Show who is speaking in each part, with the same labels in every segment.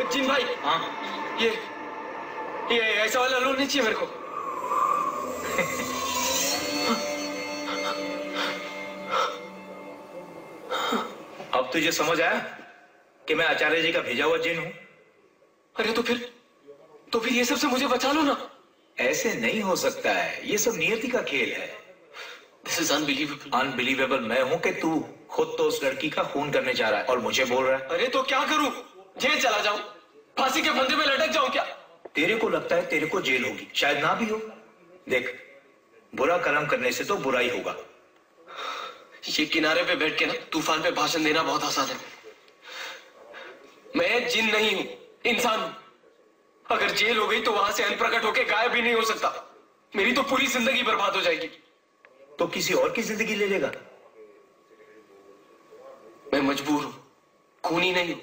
Speaker 1: जिन भाई।
Speaker 2: हाँ,
Speaker 1: ये ऐसा वाला लोन नहीं चाहिए मेरे को।
Speaker 2: अब तुझे समझ आया कि मैं आचार्य जी का भेजा हुआ जिन हूं?
Speaker 1: अरे तो फिर ये सब से मुझे बचा लो ना।
Speaker 2: ऐसे नहीं हो सकता है, ये सब नियति का खेल है।
Speaker 1: This is unbelievable.
Speaker 2: अनबिलीवेबल मैं हूं कि तू खुद तो उस लड़की का खून करने जा रहा है और मुझे बोल रहा है।
Speaker 1: अरे तो क्या करूं? जेल चला जाऊं? फांसी के फंदे में लटक जाऊं क्या?
Speaker 2: तेरे को लगता है तेरे को जेल होगी, शायद ना भी हो। देख, बुरा कर्म करने से तो बुरा ही होगा।
Speaker 1: ये किनारे पे बैठ के ना तूफान पे भाषण देना बहुत आसान है। मैं जिन नहीं हूं, इंसान हूं। अगर जेल हो गई तो वहां से अनप्रकट होके गायब भी नहीं हो सकता। मेरी तो पूरी जिंदगी बर्बाद हो जाएगी।
Speaker 2: तो किसी और की जिंदगी ले लेगा?
Speaker 1: मैं मजबूर हूं, खूनी नहीं हूं।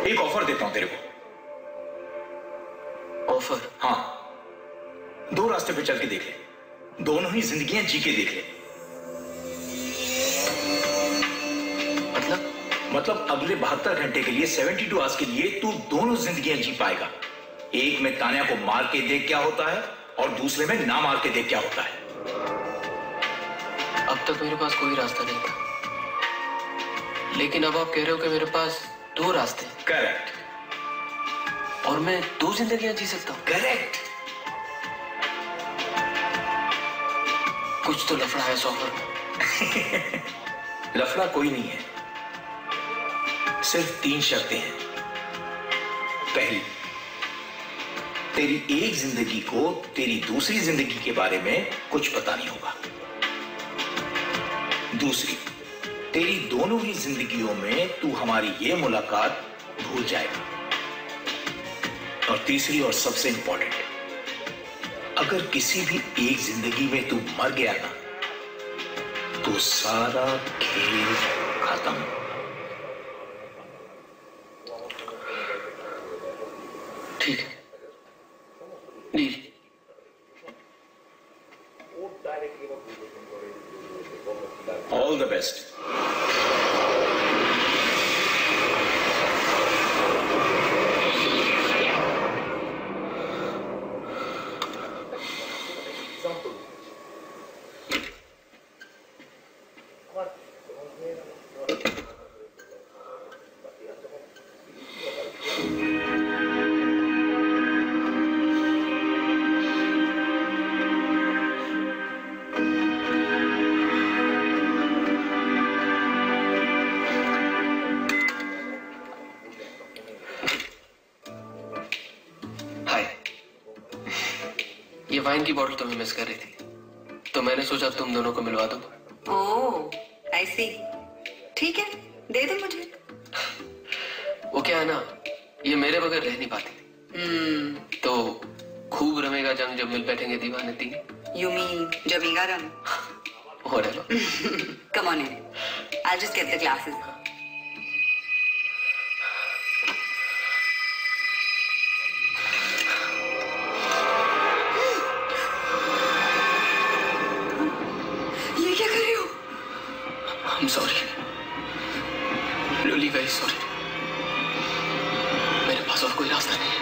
Speaker 2: एक ऑफर देता हूं तेरे को।
Speaker 1: ऑफर?
Speaker 2: हाँ, 2 रास्ते पे चल के देख ले, दोनों ही जिंदगियां जी के देख ले। मतलब अगले 72 घंटे के लिए, 72 आवर्स के लिए तू दोनों जिंदगियां जी पाएगा। एक में तान्या को मार के देख क्या होता है और दूसरे में ना मार के देख क्या होता है।
Speaker 1: अब तक मेरे पास कोई रास्ता नहीं था, लेकिन अब आप कह रहे हो कि मेरे पास 2 रास्ते हैं।
Speaker 2: करेक्ट।
Speaker 1: और मैं 2 जिंदगियां जी सकता हूं।
Speaker 2: करेक्ट।
Speaker 1: कुछ तो लफड़ा है इस ऑफर में।
Speaker 2: लफड़ा कोई नहीं है, सिर्फ 3 शर्तें हैं। पहली, तेरी एक जिंदगी को तेरी दूसरी जिंदगी के बारे में कुछ पता नहीं होगा। दूसरी, तेरी दोनों ही जिंदगियों में तू हमारी ये मुलाकात भूल जाएगा। और तीसरी और सबसे इंपॉर्टेंट, अगर किसी भी एक जिंदगी में तू मर गया ना, तो सारा खेल खत्म।
Speaker 1: ठीक है, डील।
Speaker 2: All the best.
Speaker 1: ये वाइन की बोतल तुम्हें मिस कर रही थी, तो मैंने सोचा तुम दोनों को मिलवा दूं।
Speaker 3: ओह, आई सी। ठीक है, दे दो मुझे।
Speaker 1: वो क्या है ना, ये मेरे बगैर रह नहीं पाती। तो खूब रमेगा जंग जब मिल बैठेंगे दीवाने तीन।
Speaker 3: You mean जमेगा रंग?
Speaker 1: Whatever.
Speaker 3: Come on in. I'll just get the glasses. ये क्या कर रहे हो?
Speaker 1: I'm sorry. Really very sorry. मेरे पास और कोई रास्ता नहीं है।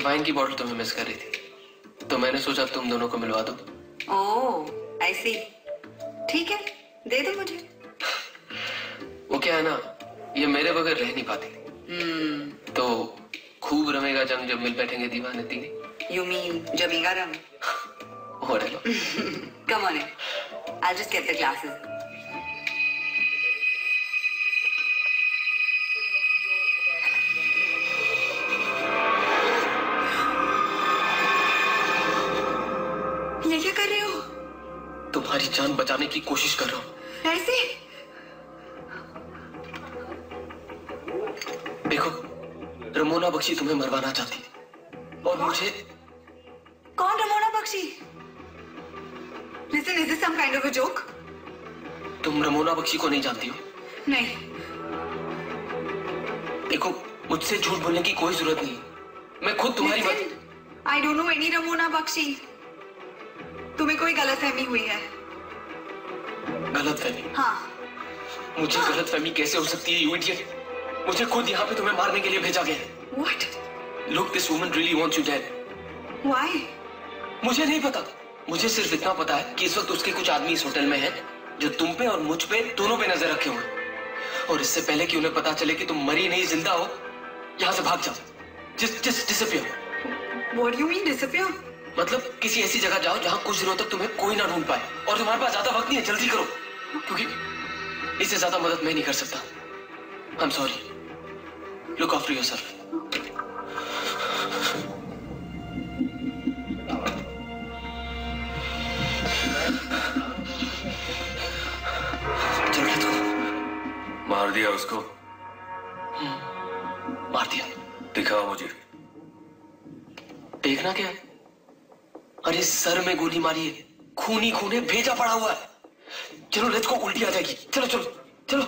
Speaker 1: वाइन की बोतल तुम्हें मिस कर रही थी, तो मैंने सोचा तुम दोनों को मिलवा दो।
Speaker 3: ओह आई सी, ठीक है दे दो मुझे।
Speaker 1: वो क्या है ना, ये मेरे बगैर रह नहीं पाती, तो खूब रमेगा जंग जब मिल बैठेंगे दीवाने तीन।
Speaker 3: यू मीन जमीगा रंग?
Speaker 1: Whatever.
Speaker 3: Come on in. I'll just get the glasses. ये क्या कर रहे हो?
Speaker 1: तुम्हारी जान बचाने की कोशिश कर रहा हूँ।
Speaker 3: ऐसे?
Speaker 1: देखो, रमोना बख्शी तुम्हें मरवाना चाहती थी और मुझे।
Speaker 3: कौन रमोना Bakshi? Listen, is this some kind of a joke?
Speaker 1: तुम रमोना बख्शी को नहीं जानती हो?
Speaker 3: नहीं।
Speaker 1: देखो, मुझसे झूठ बोलने की कोई जरूरत नहीं। मैं खुद तुम्हारी
Speaker 3: Listen, I don't know any Ramona Bakshi. तुम्हें कोई गलतफहमी हुई है।
Speaker 1: गलतफहमी?
Speaker 3: हाँ।
Speaker 1: मुझे गलतफहमी कैसे हो सकती है, you idiot? मुझे खुद यहाँ पे तुम्हें मारने के लिए भेजा गया है।
Speaker 3: What?
Speaker 1: Look, this woman really wants you dead.
Speaker 3: Why?
Speaker 1: मुझे नहीं पता। मुझे सिर्फ इतना पता है कि इस वक्त उसके कुछ आदमी इस होटल में हैं जो तुम पे और मुझ पे दोनों पे नजर रखे हुए हैं। और इससे पहले कि उन्हें पता चले कि तुम मरी नहीं जिंदा हो, यहाँ से भाग जाओ। just disappear.
Speaker 3: What do you mean disappear?
Speaker 1: मतलब किसी ऐसी जगह जाओ जहाँ कुछ दिनों तक तुम्हें कोई ना ढूंढ पाए। और तुम्हारे पास ज्यादा वक्त नहीं है, जल्दी करो, क्योंकि इससे ज्यादा मदद मैं नहीं कर सकता। I'm sorry. Look after yourself. चलो let's go.
Speaker 4: मार दिया उसको?
Speaker 1: मार दिया।
Speaker 4: दिखाओ मुझे।
Speaker 1: देखना क्या है? अरे सर में गोली मारी है, खून ही खून है, भेजा पड़ा हुआ है। चलो लेट्स गो, उल्टी आ जाएगी। चलो चलो चलो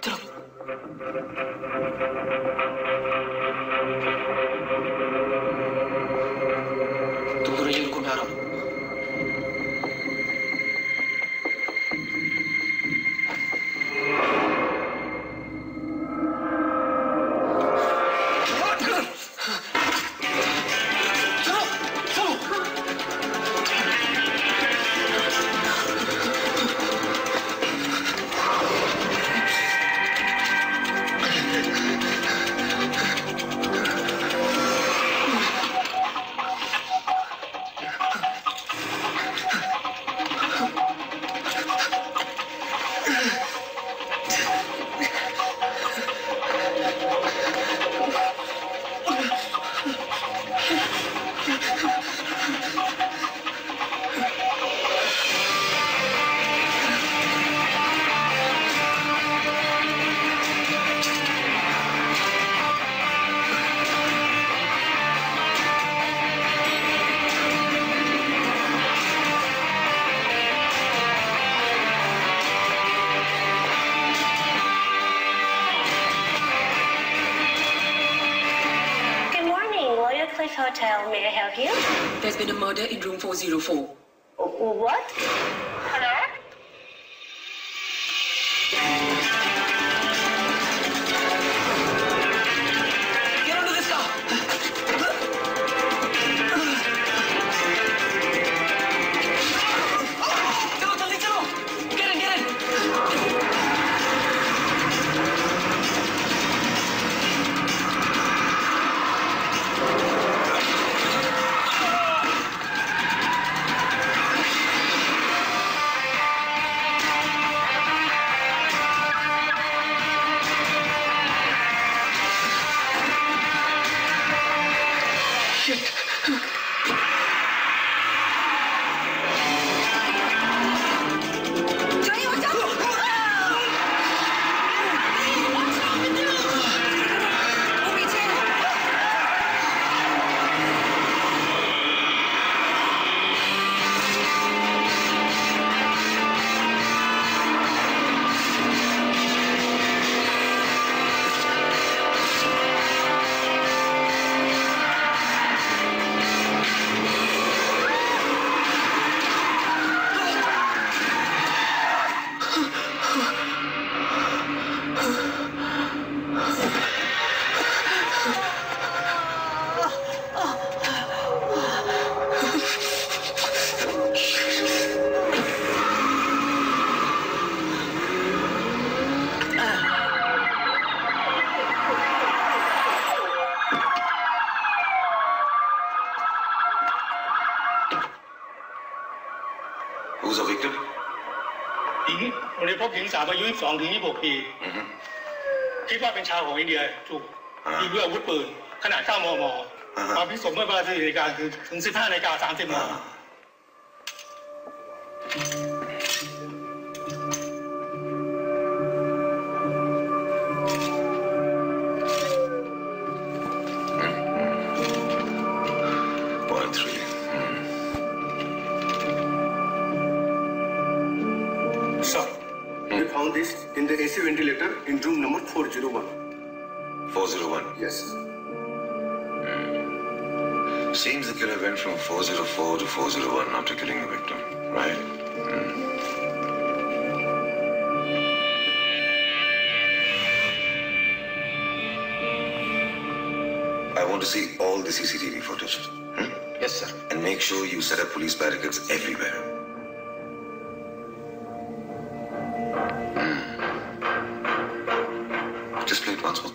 Speaker 1: चलो। तुम दोनों ये रुको, मैं आ रहा हूं।
Speaker 5: Hotel, may I help you?
Speaker 6: There's been a murder in room 404.
Speaker 5: What? Hello?
Speaker 1: Get into this car. चलो जल्दी चलो. Get in, get in.
Speaker 4: Who's the victim?
Speaker 7: 我哋พบหญิงสาวอายุ22 ถึง 26 ปีคิดว่าเป็นชาวของอินเดียถูกยิงด้วยอาวุธปืนขนาด 9 มม. มาพิสูจน์เมื่อเวลา14 นาฬิกาถึง 15 นาฬิกา 30 นาที
Speaker 8: Found this in the AC ventilator in room number 401.
Speaker 4: 401?
Speaker 8: Yes.
Speaker 4: Seems the killer went from 404 to 401 after killing the victim, right? I want to see all the CCTV footage.
Speaker 1: Yes, sir.
Speaker 4: And make sure you set up police barricades everywhere. Just play it once more.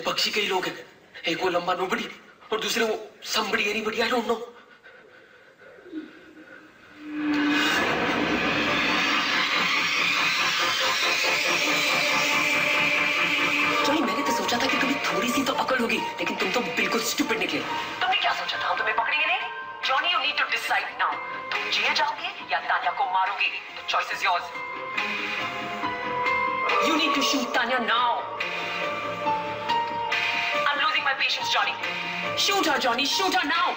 Speaker 1: Bakshi कई लोग हैं, एक वो लंबा नोबड़ी और दूसरे वो somebody anybody, I don't know. Johnny, मैंने तो सोचा था कि तुम्हें थोड़ी सी तो अकल होगी, लेकिन तुम तो बिल्कुल स्टूपिड निकले।
Speaker 6: तुमने क्या सोचा था हम तुम्हें पकड़ेंगे नहीं? Johnny, you need to decide now. तुम जेल जाओगे या तान्या को मारोगे? The choice is yours. You need to shoot Tanya now. I'm losing my patience, Johnny. Shoot her, Johnny. Shoot her now.